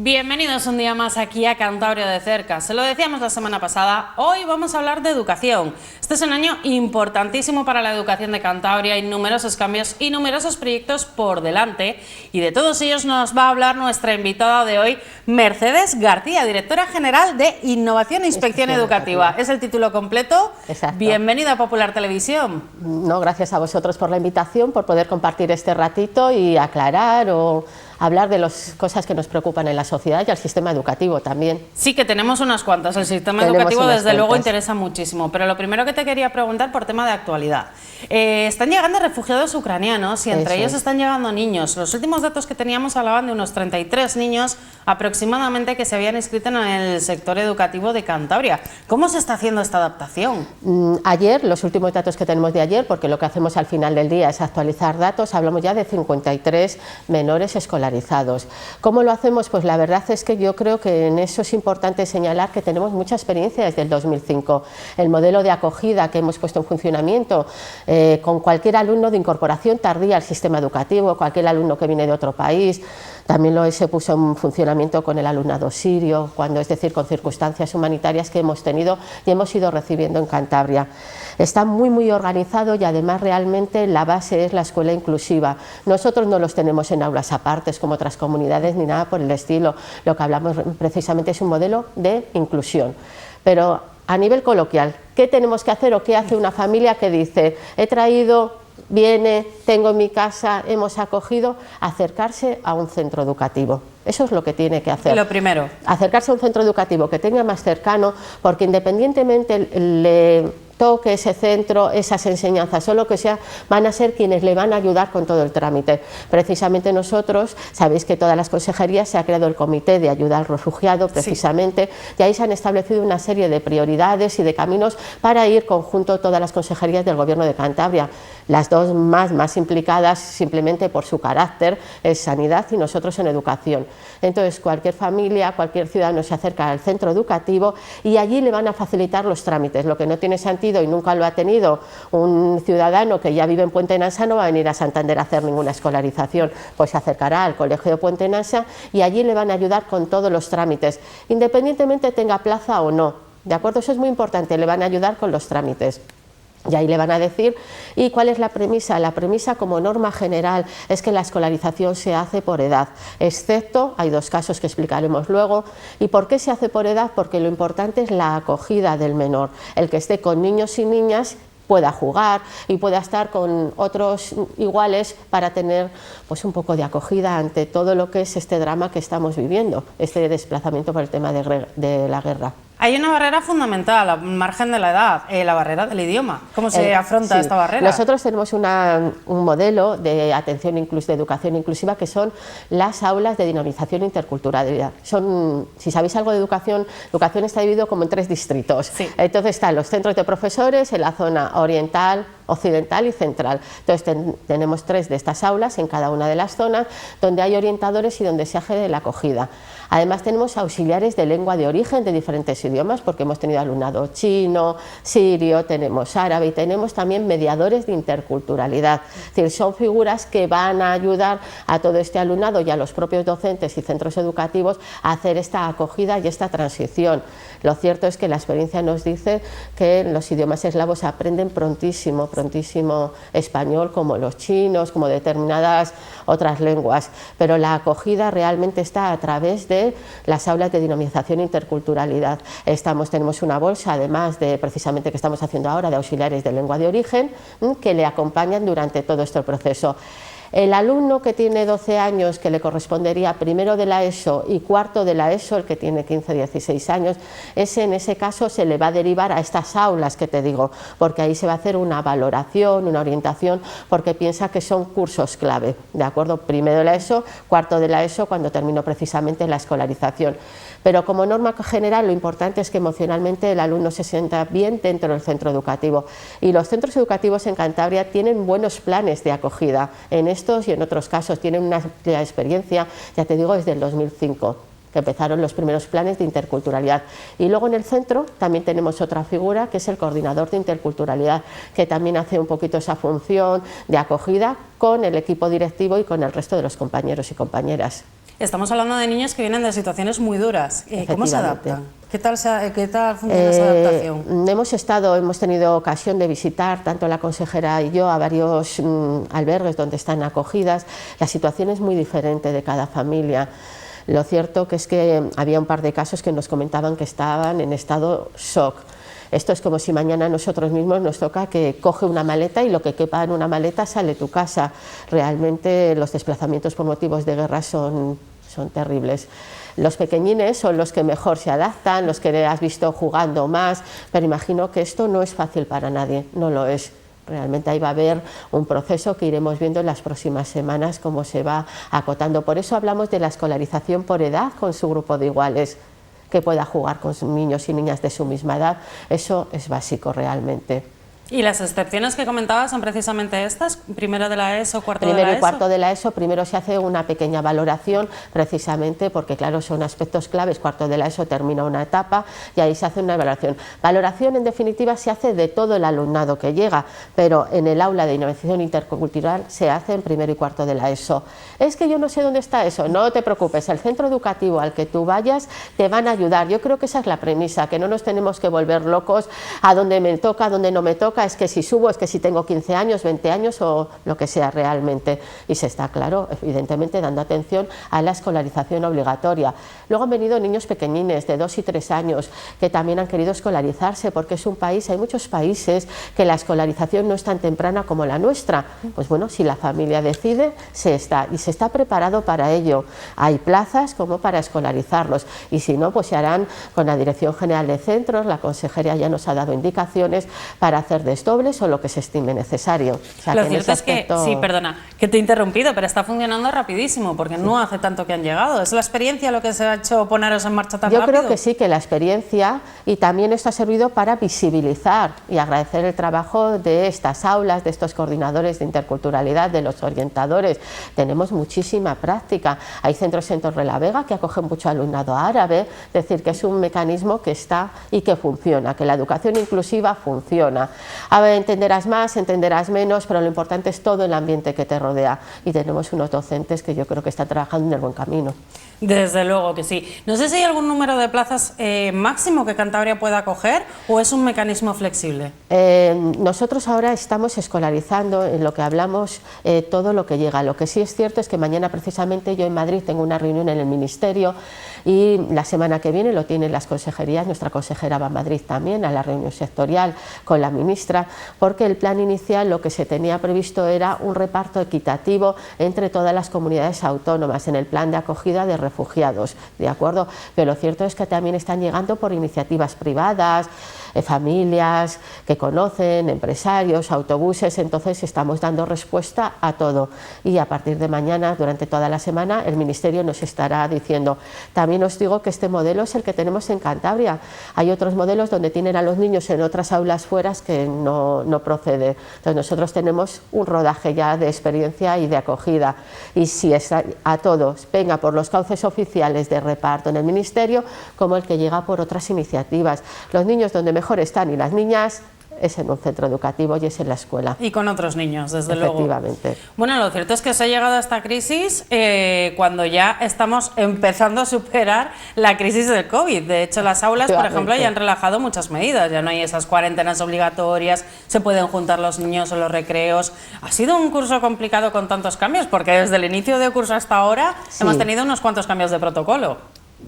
Bienvenidos un día más aquí a Cantabria de cerca. Se lo decíamos la semana pasada, hoy vamos a hablar de educación. Este es un año importantísimo para la educación de Cantabria, hay numerosos cambios y numerosos proyectos por delante y de todos ellos nos va a hablar nuestra invitada de hoy, Mercedes García, directora general de Innovación e Inspección Educativa. Es el título completo. Exacto. Bienvenida a Popular Televisión. No, gracias a vosotros por la invitación, por poder compartir este ratito y aclarar o hablar de las cosas que nos preocupan en la sociedad y al sistema educativo también. Sí, que tenemos unas cuantas. El sistema educativo desde luego interesa muchísimo, pero lo primero que te quería preguntar por tema de actualidad. Están llegando refugiados ucranianos y entre ellos están llegando niños. Los últimos datos que teníamos hablaban de unos 33 niños aproximadamente que se habían inscrito en el sector educativo de Cantabria. ¿Cómo se está haciendo esta adaptación? Ayer, los últimos datos que tenemos de ayer, porque lo que hacemos al final del día es actualizar datos, hablamos ya de 53 menores escolares. ¿Cómo lo hacemos? Pues la verdad es que yo creo que en eso es importante señalar que tenemos mucha experiencia desde el 2005. El modelo de acogida que hemos puesto en funcionamiento con cualquier alumno de incorporación tardía al sistema educativo, cualquier alumno que viene de otro país, también se puso en funcionamiento con el alumnado sirio, es decir, con circunstancias humanitarias que hemos tenido y hemos ido recibiendo en Cantabria. Está muy organizado y además realmente la base es la escuela inclusiva. Nosotros no los tenemos en aulas apartes como otras comunidades ni nada por el estilo. Lo que hablamos precisamente es un modelo de inclusión. Pero a nivel coloquial, ¿qué tenemos que hacer o qué hace una familia que dice he traído, viene, tengo en mi casa, hemos acogido? Acercarse a un centro educativo. Eso es lo que tiene que hacer. Lo primero. Acercarse a un centro educativo que tenga más cercano, porque independientemente le toque ese centro, esas enseñanzas o lo que sea, van a ser quienes le van a ayudar con todo el trámite. Precisamente nosotros, sabéis que todas las consejerías se ha creado el comité de ayuda al refugiado, precisamente, y ahí se han establecido una serie de prioridades y de caminos para ir conjunto todas las consejerías del Gobierno de Cantabria. Las dos más implicadas, simplemente por su carácter, es sanidad y nosotros en educación. Entonces, cualquier familia, cualquier ciudadano se acerca al centro educativo y allí le van a facilitar los trámites. Lo que no tiene sentido y nunca lo ha tenido un ciudadano que ya vive en Puente Nansa, no va a venir a Santander a hacer ninguna escolarización, pues se acercará al colegio de Puente Nansa y allí le van a ayudar con todos los trámites, independientemente tenga plaza o no, ¿de acuerdo? Eso es muy importante, le van a ayudar con los trámites. Y ahí le van a decir, ¿y cuál es la premisa? La premisa como norma general es que la escolarización se hace por edad, excepto, hay dos casos que explicaremos luego. ¿Y por qué se hace por edad? Porque lo importante es la acogida del menor, el que esté con niños y niñas pueda jugar y pueda estar con otros iguales para tener pues un poco de acogida ante todo lo que es este drama que estamos viviendo, este desplazamiento por el tema de la guerra. Hay una barrera fundamental, al margen de la edad, la barrera del idioma. ¿Cómo se afronta esta barrera? Nosotros tenemos un modelo de atención de educación inclusiva que son las aulas de dinamización interculturalidad. Si sabéis algo de educación está dividido como en 3 distritos. Sí. Entonces están los centros de profesores en la zona oriental, occidental y central. Entonces tenemos 3 de estas aulas en cada una de las zonas donde hay orientadores y donde se hace la acogida. Además tenemos auxiliares de lengua de origen de diferentes idiomas porque hemos tenido alumnado chino, sirio, tenemos árabe y tenemos también mediadores de interculturalidad. Es decir, son figuras que van a ayudar a todo este alumnado y a los propios docentes y centros educativos a hacer esta acogida y esta transición. Lo cierto es que la experiencia nos dice que los idiomas eslavos aprenden prontísimo español, como los chinos, como determinadas otras lenguas, pero la acogida realmente está a través de las aulas de dinamización e interculturalidad. Tenemos una bolsa, además de precisamente que estamos haciendo ahora, de auxiliares de lengua de origen, que le acompañan durante todo este proceso. El alumno que tiene 12 años, que le correspondería primero de la ESO y cuarto de la ESO, el que tiene 15 o 16 años, en ese caso se le va a derivar a estas aulas que te digo, porque ahí se va a hacer una valoración, una orientación, porque piensa que son cursos clave, ¿de acuerdo? Primero de la ESO, cuarto de la ESO, cuando terminó precisamente la escolarización. Pero como norma general lo importante es que emocionalmente el alumno se sienta bien dentro del centro educativo y los centros educativos en Cantabria tienen buenos planes de acogida en estos y en otros casos, tienen una amplia experiencia, ya te digo, desde el 2005 que empezaron los primeros planes de interculturalidad. Y luego en el centro también tenemos otra figura que es el coordinador de interculturalidad, que también hace un poquito esa función de acogida con el equipo directivo y con el resto de los compañeros y compañeras. Estamos hablando de niños que vienen de situaciones muy duras. ¿Cómo se adaptan? ¿Qué tal funciona esa adaptación? Hemos tenido ocasión de visitar, tanto la consejera y yo, a varios albergues donde están acogidas. La situación es muy diferente de cada familia. Lo cierto que es que había un par de casos que nos comentaban que estaban en estado shock. Esto es como si mañana a nosotros mismos nos toca que coge una maleta y lo que quepa en una maleta sale tu casa. Realmente los desplazamientos por motivos de guerra son terribles. Los pequeñines son los que mejor se adaptan, los que has visto jugando más, pero imagino que esto no es fácil para nadie, no lo es. Realmente ahí va a haber un proceso que iremos viendo en las próximas semanas cómo se va acotando. Por eso hablamos de la escolarización por edad con su grupo de iguales, que pueda jugar con niños y niñas de su misma edad. Eso es básico realmente. ¿Y las excepciones que comentabas son precisamente estas? ¿Primero de la ESO, cuarto de la ESO? Primero y cuarto de la ESO, primero se hace una pequeña valoración, precisamente porque, claro, son aspectos claves. Cuarto de la ESO termina una etapa y ahí se hace una evaluación. Valoración, en definitiva, se hace de todo el alumnado que llega, pero en el aula de innovación intercultural se hace en primero y cuarto de la ESO. Es que yo no sé dónde está eso, no te preocupes, el centro educativo al que tú vayas te van a ayudar. Yo creo que esa es la premisa, que no nos tenemos que volver locos a dónde me toca, a dónde no me toca. Es que si subo, es que si tengo 15 años, 20 años o lo que sea realmente. Y se está, claro, evidentemente dando atención a la escolarización obligatoria. Luego han venido niños pequeñines de 2 y 3 años que también han querido escolarizarse porque es un país, hay muchos países que la escolarización no es tan temprana como la nuestra. Pues bueno, si la familia decide, se está preparado para ello. Hay plazas como para escolarizarlos y si no, pues se harán con la Dirección General de Centros. La consejería ya nos ha dado indicaciones para hacer desdobles o lo que se estime necesario. O sea, lo cierto es que, sí, perdona, que te he interrumpido, pero está funcionando rapidísimo, porque no hace tanto que han llegado. ¿Es la experiencia lo que se ha hecho poneros en marcha tan rápido? Yo creo que sí, que la experiencia, y también esto ha servido para visibilizar y agradecer el trabajo de estas aulas, de estos coordinadores de interculturalidad, de los orientadores. Tenemos muchísima práctica. Hay centros en Torrelavega que acogen mucho alumnado árabe, es decir, que es un mecanismo que está y que funciona, que la educación inclusiva funciona. A ver, entenderás más, entenderás menos, pero lo importante es todo el ambiente que te rodea y tenemos unos docentes que yo creo que están trabajando en el buen camino. Desde luego que sí. No sé si hay algún número de plazas máximo que Cantabria pueda acoger o es un mecanismo flexible. Nosotros ahora estamos escolarizando, en lo que hablamos, todo lo que llega. Lo que sí es cierto es que mañana precisamente yo en Madrid tengo una reunión en el Ministerio y la semana que viene lo tienen las consejerías. Nuestra consejera va a Madrid también a la reunión sectorial con la ministra, porque el plan inicial lo que se tenía previsto era un reparto equitativo entre todas las comunidades autónomas en el plan de acogida de refugiados, ¿de acuerdo? Pero lo cierto es que también están llegando por iniciativas privadas, familias que conocen, empresarios, autobuses. Entonces estamos dando respuesta a todo y a partir de mañana, durante toda la semana, el Ministerio nos estará diciendo. También os digo que este modelo es el que tenemos en Cantabria. Hay otros modelos donde tienen a los niños en otras aulas fuera que no procede. Entonces nosotros tenemos un rodaje ya de experiencia y de acogida y si es a todos, venga por los cauces oficiales de reparto en el Ministerio como el que llega por otras iniciativas. Los niños donde mejor están y las niñas es en un centro educativo y es en la escuela. Y con otros niños, desde luego. Efectivamente. Bueno, lo cierto es que se ha llegado a esta crisis cuando ya estamos empezando a superar la crisis del COVID. De hecho, las aulas, por ejemplo, ya han relajado muchas medidas. Ya no hay esas cuarentenas obligatorias, se pueden juntar los niños en los recreos. Ha sido un curso complicado con tantos cambios, porque desde el inicio de curso hasta ahora hemos tenido unos cuantos cambios de protocolo.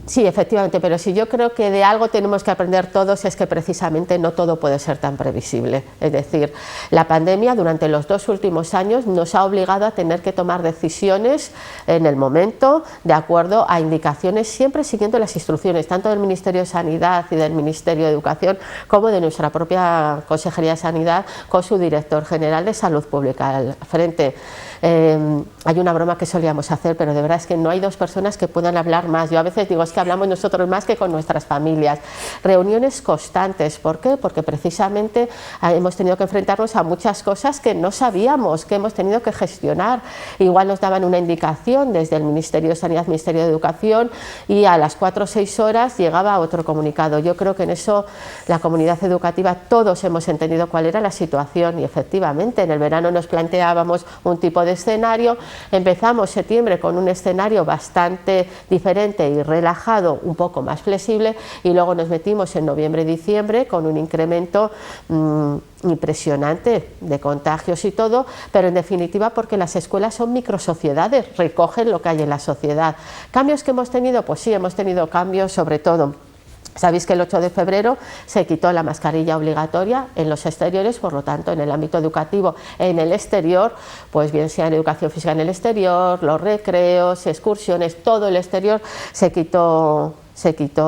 Sí, efectivamente, pero si yo creo que de algo tenemos que aprender todos es que precisamente no todo puede ser tan previsible. Es decir, la pandemia durante los 2 últimos años nos ha obligado a tener que tomar decisiones en el momento de acuerdo a indicaciones, siempre siguiendo las instrucciones tanto del Ministerio de Sanidad y del Ministerio de Educación como de nuestra propia Consejería de Sanidad con su director general de Salud Pública al frente. Hay una broma que solíamos hacer, pero de verdad es que no hay 2 personas que puedan hablar más. Yo a veces digo, es que hablamos nosotros más que con nuestras familias. Reuniones constantes, ¿por qué? Porque precisamente hemos tenido que enfrentarnos a muchas cosas que no sabíamos, que hemos tenido que gestionar. Igual nos daban una indicación desde el Ministerio de Sanidad, Ministerio de Educación, y a las 4 o 6 horas llegaba otro comunicado. Yo creo que en eso la comunidad educativa todos hemos entendido cuál era la situación y efectivamente en el verano nos planteábamos un tipo de de escenario. Empezamos septiembre con un escenario bastante diferente y relajado, un poco más flexible, y luego nos metimos en noviembre-diciembre con un incremento impresionante de contagios y todo, pero en definitiva porque las escuelas son microsociedades, recogen lo que hay en la sociedad. ¿Cambios que hemos tenido? Pues sí, hemos tenido cambios, sobre todo. Sabéis que el 8 de febrero se quitó la mascarilla obligatoria en los exteriores, por lo tanto en el ámbito educativo en el exterior, pues bien sea en educación física en el exterior, los recreos, excursiones, todo el exterior se quitó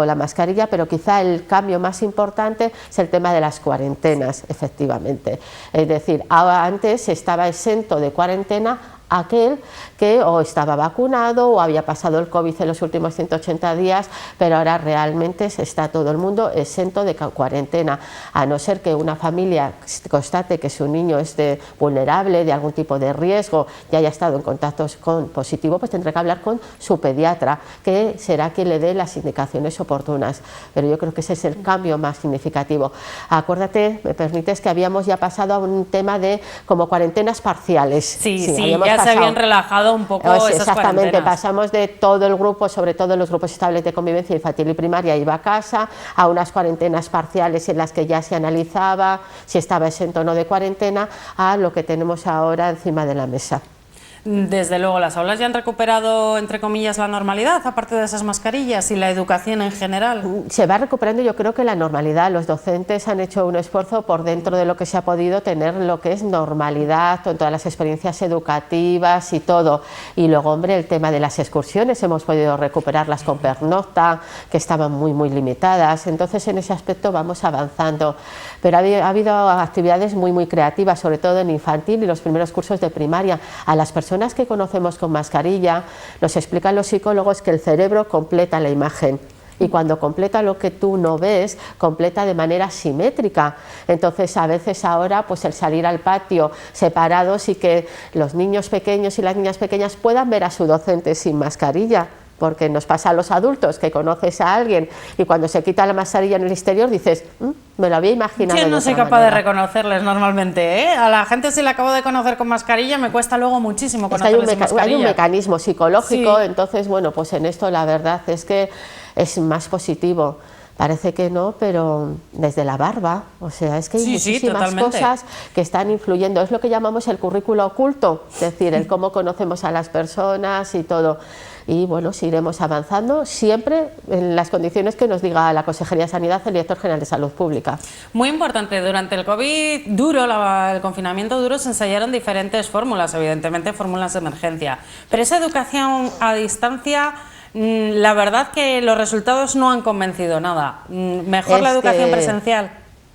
la mascarilla, pero quizá el cambio más importante es el tema de las cuarentenas, efectivamente. Es decir, antes estaba exento de cuarentena aquel que o estaba vacunado o había pasado el COVID en los últimos 180 días, pero ahora realmente está todo el mundo exento de cuarentena, a no ser que una familia constate que su niño esté vulnerable, de algún tipo de riesgo, y haya estado en contacto con positivo, pues tendrá que hablar con su pediatra, que será quien le dé las indicaciones oportunas. Pero yo creo que ese es el cambio más significativo. Acuérdate, me permites, que habíamos ya pasado a un tema de como cuarentenas parciales. Sí, ya se habían relajado un poco esas exactamente, cuarentenas. pasamos de todo el grupo, sobre todo los grupos estables de convivencia infantil y primaria, iba a casa, a unas cuarentenas parciales en las que ya se analizaba si estaba exento o no de cuarentena, a lo que tenemos ahora encima de la mesa. Desde luego, las aulas ya han recuperado, entre comillas, la normalidad, aparte de esas mascarillas, y la educación en general. Se va recuperando, yo creo que la normalidad. Los docentes han hecho un esfuerzo por dentro de lo que se ha podido tener lo que es normalidad, con todas las experiencias educativas y todo. Y luego, hombre, el tema de las excursiones, hemos podido recuperarlas con pernocta, que estaban muy limitadas. Entonces, en ese aspecto vamos avanzando. Pero ha habido actividades muy creativas, sobre todo en infantil y los primeros cursos de primaria. A las personas que conocemos con mascarilla, nos explican los psicólogos que el cerebro completa la imagen, y cuando completa lo que tú no ves, completa de manera simétrica. Entonces, a veces ahora, pues el salir al patio separados y que los niños pequeños y las niñas pequeñas puedan ver a su docente sin mascarilla, porque nos pasa a los adultos que conoces a alguien y cuando se quita la mascarilla en el exterior dices, me lo había imaginado. Yo no soy capaz de reconocerles normalmente, ¿eh? A la gente, si la acabo de conocer con mascarilla, me cuesta luego muchísimo conocerles sin mascarilla. Hay un mecanismo psicológico, sí. Entonces, bueno, pues en esto la verdad es que es más positivo. Parece que no, pero desde la barba, o sea, es que hay muchísimas cosas que están influyendo. Es lo que llamamos el currículo oculto, es decir, el cómo conocemos a las personas y todo. Y bueno, seguiremos avanzando siempre en las condiciones que nos diga la Consejería de Sanidad, el Director General de Salud Pública. Muy importante, durante el COVID duro, el confinamiento duro, se ensayaron diferentes fórmulas, evidentemente fórmulas de emergencia, pero esa educación a distancia, la verdad que los resultados no han convencido nada. Mejor la educación presencial.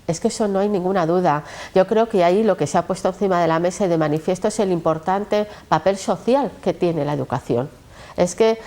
Es que eso no hay ninguna duda. Yo creo que ahí lo que se ha puesto encima de la mesa y de manifiesto es el importante papel social que tiene la educación. Es que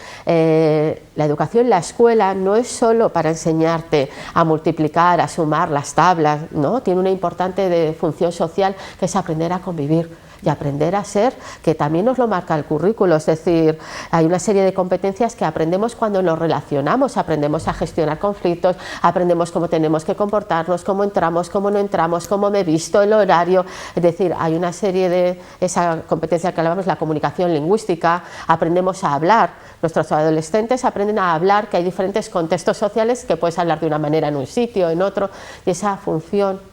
la educación en la escuela no es solo para enseñarte a multiplicar, a sumar las tablas, ¿no? Tiene una importante función social, que es aprender a convivir y aprender a ser, que también nos lo marca el currículo. Es decir, hay una serie de competencias que aprendemos cuando nos relacionamos, aprendemos a gestionar conflictos, aprendemos cómo tenemos que comportarnos, cómo entramos, cómo no entramos, cómo me visto, el horario. Es decir, hay una serie de esa competencia que hablamos, la comunicación lingüística, aprendemos a hablar. Nuestros adolescentes aprenden a hablar, que hay diferentes contextos sociales, que puedes hablar de una manera en un sitio, en otro, y esa función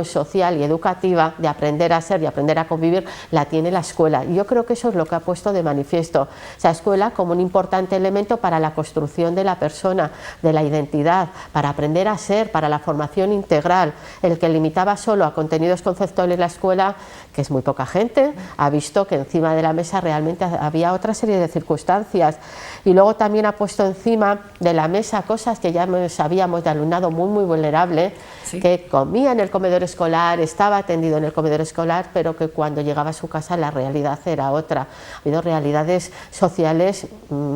social y educativa de aprender a ser y aprender a convivir la tiene la escuela, y yo creo que eso es lo que ha puesto de manifiesto esa escuela como un importante elemento para la construcción de la persona, de la identidad, para aprender a ser, para la formación integral. El que limitaba solo a contenidos conceptuales la escuela, que es muy poca gente, ha visto que encima de la mesa realmente había otra serie de circunstancias, y luego también ha puesto encima de la mesa cosas que ya sabíamos de alumnado muy vulnerable, sí, que comía en el comedor escolar, estaba atendido en el comedor escolar, pero que cuando llegaba a su casa la realidad era otra. Ha habido realidades sociales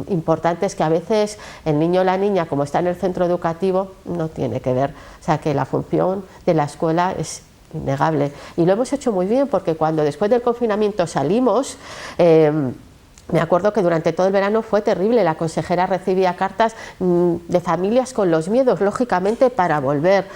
importantes que a veces el niño o la niña, como está en el centro educativo, no tiene que ver. O sea que la función de la escuela es innegable. Y lo hemos hecho muy bien, porque cuando después del confinamiento salimos, me acuerdo que durante todo el verano fue terrible. La consejera recibía cartas de familias con los miedos, lógicamente, para volver.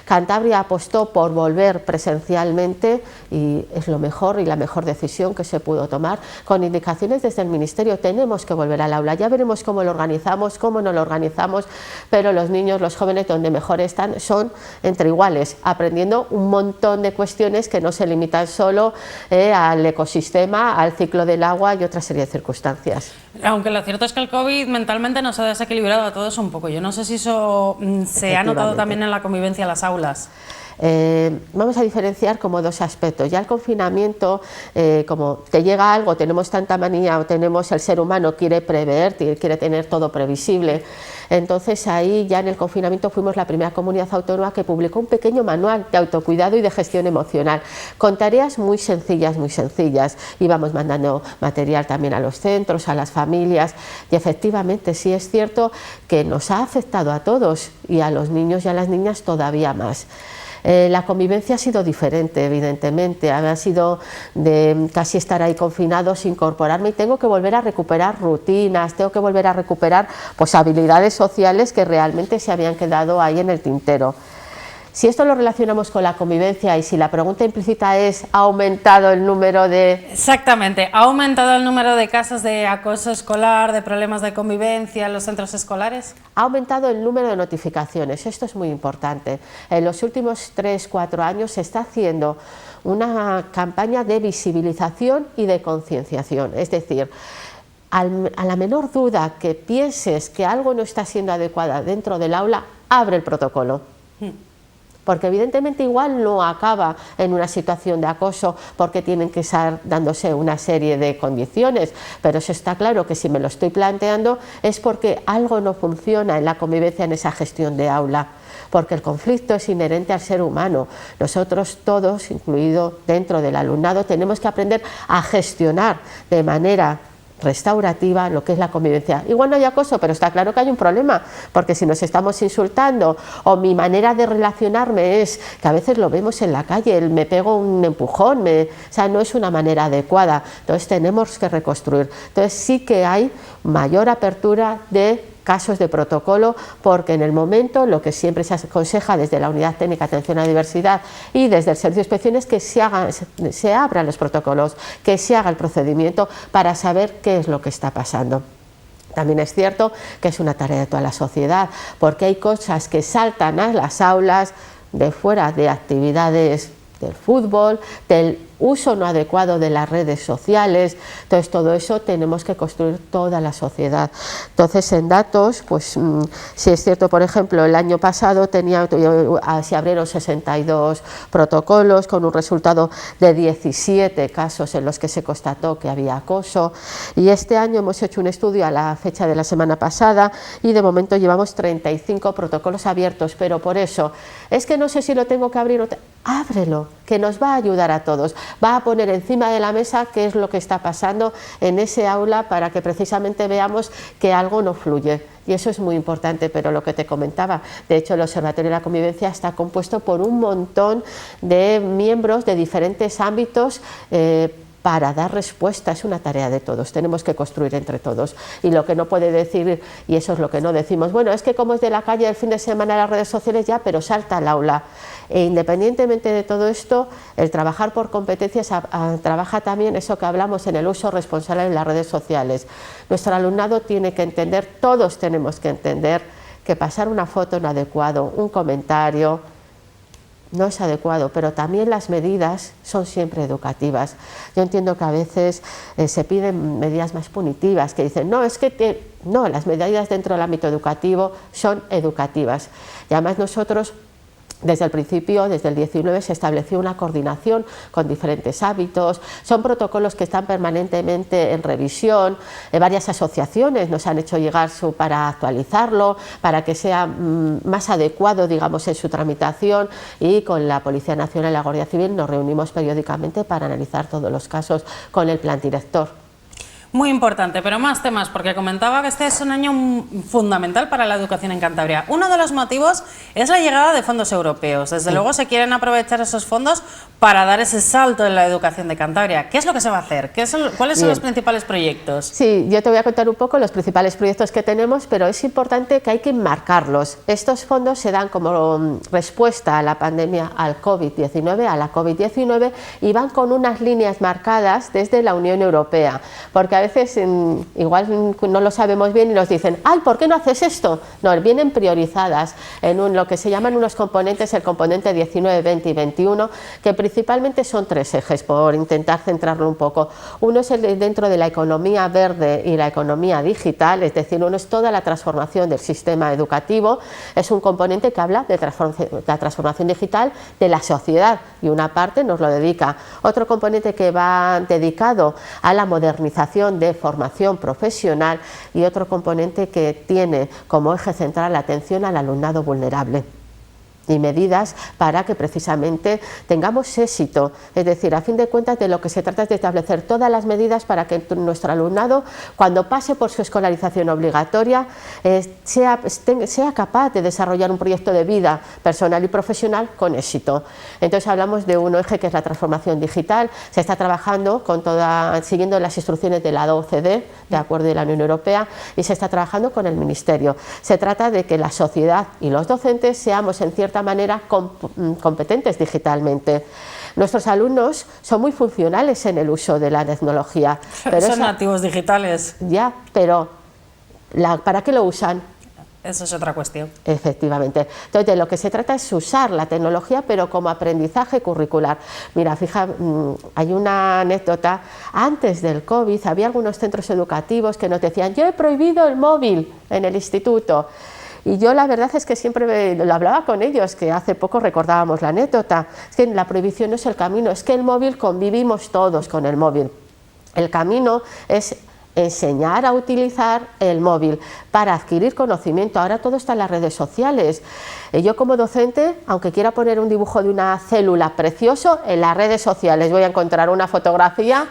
Cantabria apostó por volver presencialmente y es lo mejor y la mejor decisión que se pudo tomar, con indicaciones desde el Ministerio. Tenemos que volver al aula, ya veremos cómo lo organizamos, cómo no lo organizamos, pero los niños, los jóvenes donde mejor están son entre iguales, aprendiendo un montón de cuestiones que no se limitan solo al ecosistema, al ciclo del agua y otra serie de circunstancias. Aunque lo cierto es que el COVID mentalmente nos ha desequilibrado a todos un poco. Yo no sé si eso se ha notado también en la convivencia en las aulas. Vamos a diferenciar como dos aspectos. Ya el confinamiento, como te llega algo, tenemos tanta manía o tenemos, el ser humano quiere prever, quiere tener todo previsible. Entonces ahí ya en el confinamiento fuimos la primera comunidad autónoma que publicó un pequeño manual de autocuidado y de gestión emocional, con tareas muy sencillas, íbamos mandando material también a los centros, a las familias, y efectivamente sí es cierto que nos ha afectado a todos y a los niños y a las niñas todavía más. La convivencia ha sido diferente, evidentemente, ha sido de casi estar ahí confinados, incorporarme, y tengo que volver a recuperar rutinas, tengo que volver a recuperar pues, habilidades sociales que realmente se habían quedado ahí en el tintero. Si esto lo relacionamos con la convivencia y si la pregunta implícita es ¿ha aumentado el número de...? Exactamente, ¿ha aumentado el número de casos de acoso escolar, de problemas de convivencia en los centros escolares? Ha aumentado el número de notificaciones, esto es muy importante. En los últimos 3-4 años se está haciendo una campaña de visibilización y de concienciación, es decir, a la menor duda que pienses que algo no está siendo adecuado dentro del aula, abre el protocolo. Porque evidentemente igual no acaba en una situación de acoso porque tienen que estar dándose una serie de condiciones, pero eso está claro que si me lo estoy planteando es porque algo no funciona en la convivencia, en esa gestión de aula, porque el conflicto es inherente al ser humano. Nosotros todos, incluido dentro del alumnado, tenemos que aprender a gestionar de manera restaurativa lo que es la convivencia. Igual no hay acoso, pero está claro que hay un problema, porque si nos estamos insultando o mi manera de relacionarme es, que a veces lo vemos en la calle, me pego un empujón, o sea, no es una manera adecuada, entonces tenemos que reconstruir. Entonces sí que hay mayor apertura de casos de protocolo, porque en el momento lo que siempre se aconseja desde la Unidad Técnica de Atención a la Diversidad y desde el Servicio de Inspección es que se abran los protocolos, que se haga el procedimiento para saber qué es lo que está pasando. También es cierto que es una tarea de toda la sociedad, porque hay cosas que saltan a las aulas de fuera de actividades del fútbol, del uso no adecuado de las redes sociales. Entonces todo eso tenemos que construir toda la sociedad. Entonces en datos, pues si es cierto, por ejemplo, el año pasado se abrieron 62 protocolos con un resultado de 17 casos en los que se constató que había acoso, y este año hemos hecho un estudio a la fecha de la semana pasada y de momento llevamos 35 protocolos abiertos, pero por eso es que no sé si lo tengo que abrir o ábrelo, que nos va a ayudar a todos, va a poner encima de la mesa qué es lo que está pasando en ese aula para que precisamente veamos que algo no fluye, y eso es muy importante. Pero lo que te comentaba, de hecho el Observatorio de la Convivencia está compuesto por un montón de miembros de diferentes ámbitos para dar respuesta. Es una tarea de todos, tenemos que construir entre todos, y lo que no puede decir, y eso es lo que no decimos, bueno, es que como es de la calle el fin de semana en las redes sociales ya, pero salta al aula. E independientemente de todo esto, el trabajar por competencias trabaja también eso que hablamos en el uso responsable de las redes sociales. Nuestro alumnado tiene que entender, todos tenemos que entender, que pasar una foto no adecuado, un comentario no es adecuado, pero también las medidas son siempre educativas. Yo entiendo que a veces se piden medidas más punitivas, que dicen, no, es que no, las medidas dentro del ámbito educativo son educativas. Y además nosotros, desde el principio, desde el 19, se estableció una coordinación con diferentes ámbitos, son protocolos que están permanentemente en revisión, varias asociaciones nos han hecho llegar para actualizarlo, para que sea más adecuado, digamos, en su tramitación, y con la Policía Nacional y la Guardia Civil nos reunimos periódicamente para analizar todos los casos con el plan director. Muy importante, pero más temas, porque comentaba que este es un año fundamental para la educación en Cantabria. Uno de los motivos es la llegada de fondos europeos. Desde luego se quieren aprovechar esos fondos para dar ese salto en la educación de Cantabria. ¿Qué es lo que se va a hacer? ¿Cuáles son los principales proyectos? Sí, yo te voy a contar un poco los principales proyectos que tenemos, pero es importante que hay que marcarlos. Estos fondos se dan como respuesta a la pandemia, al COVID-19, a la COVID-19, y van con unas líneas marcadas desde la Unión Europea, porque a veces igual no lo sabemos bien y nos dicen, ¡ay, ¿por qué no haces esto? No, vienen priorizadas en lo que se llaman unos componentes, el componente 19, 20 y 21, que principalmente son 3 ejes, por intentar centrarlo un poco. Uno es dentro de la economía verde y la economía digital, es decir, uno es toda la transformación del sistema educativo, es un componente que habla de la transformación digital de la sociedad y una parte nos lo dedica. Otro componente que va dedicado a la modernización de formación profesional y otro componente que tiene como eje central la atención al alumnado vulnerable y medidas para que precisamente tengamos éxito, es decir, a fin de cuentas de lo que se trata es de establecer todas las medidas para que nuestro alumnado, cuando pase por su escolarización obligatoria, sea capaz de desarrollar un proyecto de vida personal y profesional con éxito. Entonces hablamos de un eje que es la transformación digital, se está trabajando siguiendo las instrucciones de la OCDE, de acuerdo de la Unión Europea, y se está trabajando con el Ministerio. Se trata de que la sociedad y los docentes seamos en cierta manera competentes digitalmente. Nuestros alumnos son muy funcionales en el uso de la tecnología. Pero son nativos digitales. Ya, pero ¿para qué lo usan? Eso es otra cuestión. Efectivamente. Entonces, de lo que se trata es usar la tecnología, pero como aprendizaje curricular. Mira, fija, hay una anécdota. Antes del COVID había algunos centros educativos que nos decían, yo he prohibido el móvil en el instituto. Y yo la verdad es que siempre lo hablaba con ellos, que hace poco recordábamos la anécdota, es que la prohibición no es el camino, es que el móvil convivimos todos con el móvil. El camino es enseñar a utilizar el móvil para adquirir conocimiento. Ahora todo está en las redes sociales. Yo como docente, aunque quiera poner un dibujo de una célula precioso, en las redes sociales voy a encontrar una fotografía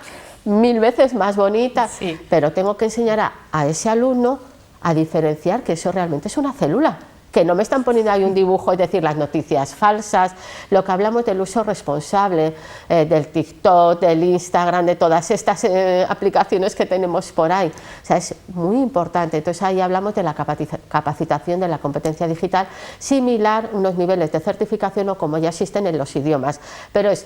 1000 veces más bonita, sí. Pero tengo que enseñar a ese alumno a diferenciar que eso realmente es una célula, que no me están poniendo ahí un dibujo, es decir, las noticias falsas, lo que hablamos del uso responsable del TikTok, del Instagram, de todas estas aplicaciones que tenemos por ahí. O sea, es muy importante. Entonces ahí hablamos de la capacitación de la competencia digital, similar unos niveles de certificación o como ya existen en los idiomas, pero es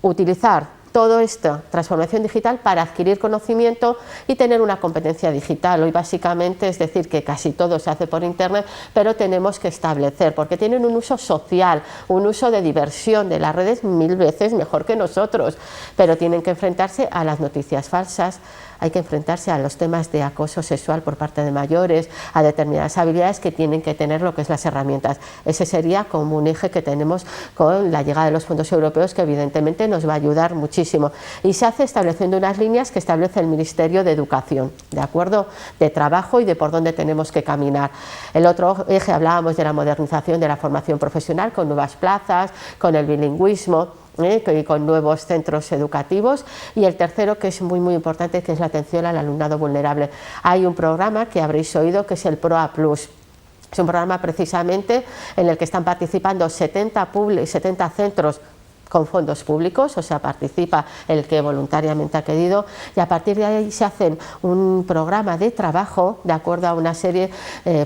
utilizar todo esto, transformación digital, para adquirir conocimiento y tener una competencia digital. Hoy básicamente es decir que casi todo se hace por internet, pero tenemos que establecer, porque tienen un uso social, un uso de diversión de las redes 1000 veces mejor que nosotros, pero tienen que enfrentarse a las noticias falsas, hay que enfrentarse a los temas de acoso sexual por parte de mayores, a determinadas habilidades que tienen que tener lo que es las herramientas. Ese sería como un eje que tenemos con la llegada de los fondos europeos, que evidentemente nos va a ayudar muchísimo. Y se hace estableciendo unas líneas que establece el Ministerio de Educación, ¿de acuerdo? De trabajo y de por dónde tenemos que caminar. El otro eje, hablábamos de la modernización de la formación profesional, con nuevas plazas, con el bilingüismo, con nuevos centros educativos, y el tercero, que es muy importante, que es la atención al alumnado vulnerable. Hay un programa que habréis oído que es el PROA Plus. Es un programa precisamente en el que están participando 70 centros con fondos públicos, o sea, participa el que voluntariamente ha querido, y a partir de ahí se hacen un programa de trabajo de acuerdo a una serie,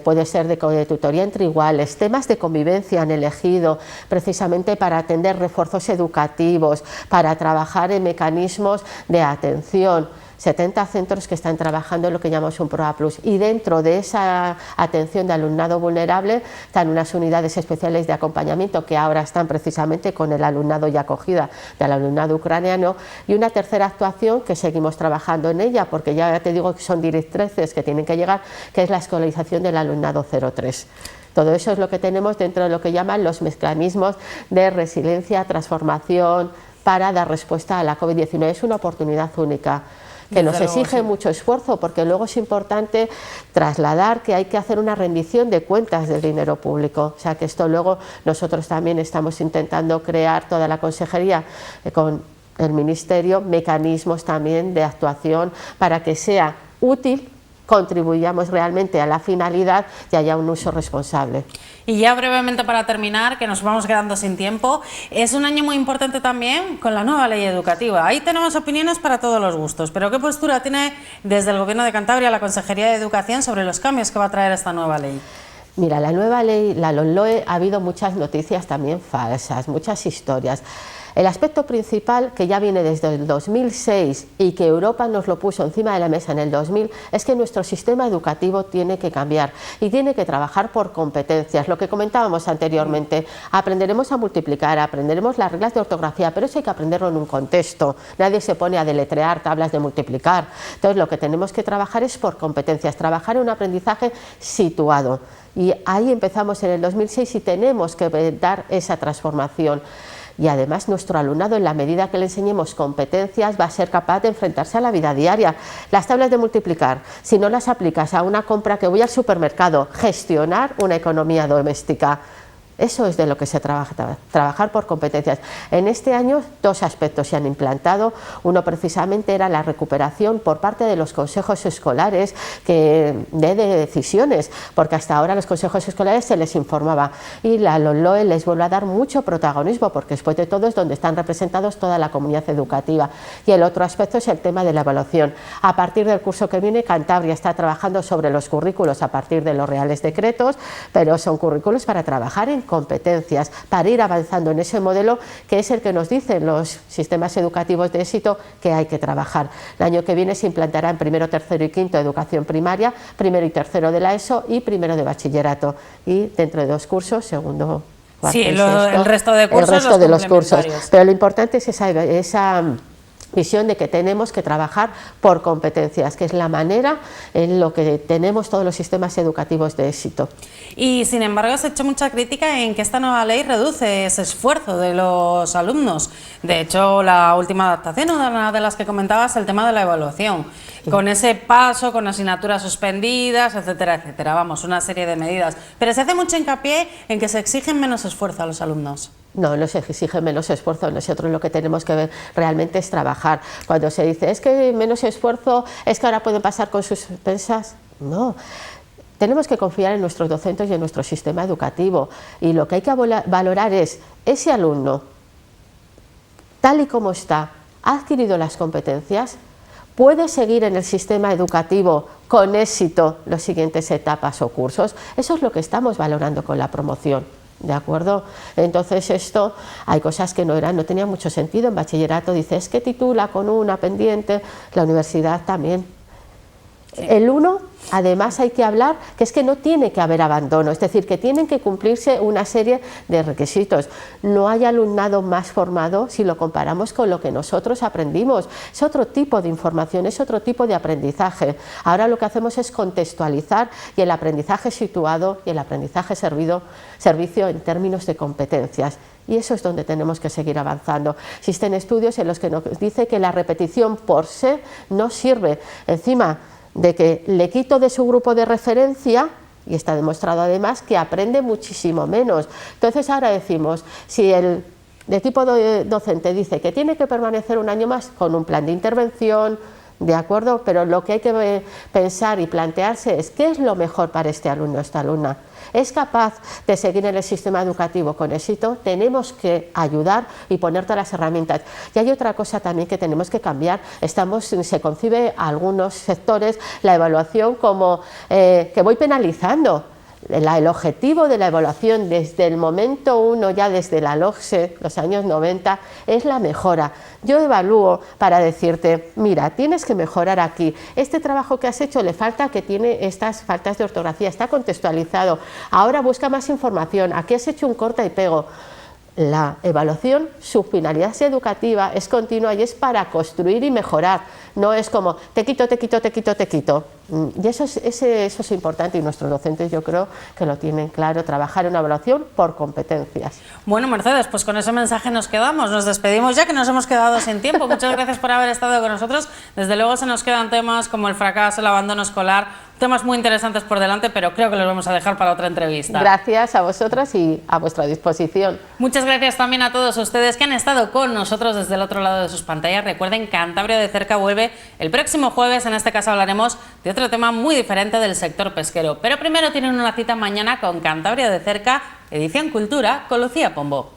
puede ser de tutoría entre iguales, temas de convivencia han elegido precisamente para atender refuerzos educativos, para trabajar en mecanismos de atención. 70 centros que están trabajando en lo que llamamos un PROA Plus, y dentro de esa atención de alumnado vulnerable están unas unidades especiales de acompañamiento que ahora están precisamente con el alumnado y acogida del alumnado ucraniano, y una tercera actuación que seguimos trabajando en ella, porque ya te digo que son directrices que tienen que llegar, que es la escolarización del alumnado 03. Todo eso es lo que tenemos dentro de lo que llaman los mecanismos de resiliencia, transformación, para dar respuesta a la COVID-19. Es una oportunidad única, que nos exige mucho esfuerzo, porque luego es importante trasladar que hay que hacer una rendición de cuentas del dinero público. O sea que esto luego nosotros también estamos intentando crear toda la consejería con el Ministerio mecanismos también de actuación para que sea útil, contribuyamos realmente a la finalidad y haya un uso responsable. Y ya brevemente para terminar, que nos vamos quedando sin tiempo, es un año muy importante también con la nueva ley educativa. Ahí tenemos opiniones para todos los gustos, pero ¿qué postura tiene desde el Gobierno de Cantabria la Consejería de Educación sobre los cambios que va a traer esta nueva ley? Mira, la nueva ley, la LOMLOE, ha habido muchas noticias también falsas, muchas historias. El aspecto principal, que ya viene desde el 2006 y que Europa nos lo puso encima de la mesa en el 2000, es que nuestro sistema educativo tiene que cambiar y tiene que trabajar por competencias. Lo que comentábamos anteriormente, aprenderemos a multiplicar, aprenderemos las reglas de ortografía, pero eso hay que aprenderlo en un contexto. Nadie se pone a deletrear tablas de multiplicar. Entonces, lo que tenemos que trabajar es por competencias, trabajar en un aprendizaje situado. Y ahí empezamos en el 2006 y tenemos que dar esa transformación. Y además nuestro alumnado, en la medida que le enseñemos competencias, va a ser capaz de enfrentarse a la vida diaria. Las tablas de multiplicar, si no las aplicas a una compra que voy al supermercado, gestionar una economía doméstica. Eso es de lo que se trabaja, trabajar por competencias. En este año 2 aspectos se han implantado. Uno precisamente era la recuperación por parte de los consejos escolares de decisiones, porque hasta ahora a los consejos escolares se les informaba, y la LOMLOE les vuelve a dar mucho protagonismo, porque después de todo es donde están representados toda la comunidad educativa. Y el otro aspecto es el tema de la evaluación. A partir del curso que viene, Cantabria está trabajando sobre los currículos a partir de los reales decretos, pero son currículos para trabajar en competencias, para ir avanzando en ese modelo que es el que nos dicen los sistemas educativos de éxito que hay que trabajar. El año que viene se implantará en primero, tercero y quinto educación primaria, primero y tercero de la ESO y primero de bachillerato, y dentro de 2 cursos, segundo, cuarto y sexto, el resto de cursos, el resto de los cursos. Pero lo importante es esa visión de que tenemos que trabajar por competencias, que es la manera en lo que tenemos todos los sistemas educativos de éxito. Y sin embargo se ha hecho mucha crítica en que esta nueva ley reduce ese esfuerzo de los alumnos. De hecho, la última adaptación, una de las que comentabas, el tema de la evaluación, con ese paso, con asignaturas suspendidas, etcétera, etcétera. Vamos, una serie de medidas. Pero se hace mucho hincapié en que se exigen menos esfuerzo a los alumnos. No se exige menos esfuerzo. Nosotros lo que tenemos que ver realmente es trabajar. Cuando se dice, es que menos esfuerzo, es que ahora pueden pasar con sus pensas, no. Tenemos que confiar en nuestros docentes y en nuestro sistema educativo, y lo que hay que valorar es ese alumno, tal y como está, ha adquirido las competencias, puede seguir en el sistema educativo con éxito las siguientes etapas o cursos. Eso es lo que estamos valorando con la promoción. ¿De acuerdo? Entonces esto, hay cosas que no tenían mucho sentido. En bachillerato dice, es que titula con una pendiente, la universidad también. El 1, además hay que hablar que es que no tiene que haber abandono, es decir, que tienen que cumplirse una serie de requisitos. No hay alumnado más formado si lo comparamos con lo que nosotros aprendimos. Es otro tipo de información, es otro tipo de aprendizaje. Ahora lo que hacemos es contextualizar, y el aprendizaje situado y el aprendizaje servicio en términos de competencias. Y eso es donde tenemos que seguir avanzando. Existen estudios en los que nos dice que la repetición por se no sirve. Encima de que le quito de su grupo de referencia, y está demostrado además que aprende muchísimo menos. Entonces ahora decimos, si el equipo docente dice que tiene que permanecer un año más con un plan de intervención, de acuerdo, pero lo que hay que pensar y plantearse es qué es lo mejor para este alumno o esta alumna. ¿Es capaz de seguir en el sistema educativo con éxito? Tenemos que ayudar y poner todas las herramientas. Y hay otra cosa también que tenemos que cambiar. Se concibe a algunos sectores la evaluación como que voy penalizando. El objetivo de la evaluación desde el momento 1, ya desde la LOGSE, los años 90, es la mejora. Yo evalúo para decirte, mira, tienes que mejorar aquí, este trabajo que has hecho le falta, que tiene estas faltas de ortografía, está contextualizado, ahora busca más información, aquí has hecho un corta y pego. La evaluación, su finalidad educativa es continua y es para construir y mejorar, no es como te quito, te quito, te quito, te quito. Y eso es importante, y nuestros docentes yo creo que lo tienen claro, trabajar en una evaluación por competencias. Bueno, Mercedes, pues con ese mensaje nos quedamos, nos despedimos ya que nos hemos quedado sin tiempo. Muchas gracias por haber estado con nosotros. Desde luego se nos quedan temas como el fracaso, el abandono escolar, Temas muy interesantes por delante, pero creo que los vamos a dejar para otra entrevista. Gracias a vosotras y a vuestra disposición. Muchas gracias también a todos ustedes que han estado con nosotros desde el otro lado de sus pantallas. Recuerden, Cantabria de Cerca vuelve el próximo jueves. En este caso hablaremos de otro tema muy diferente del sector pesquero. Pero primero tienen una cita mañana con Cantabria de Cerca, edición Cultura, con Lucía Pombo.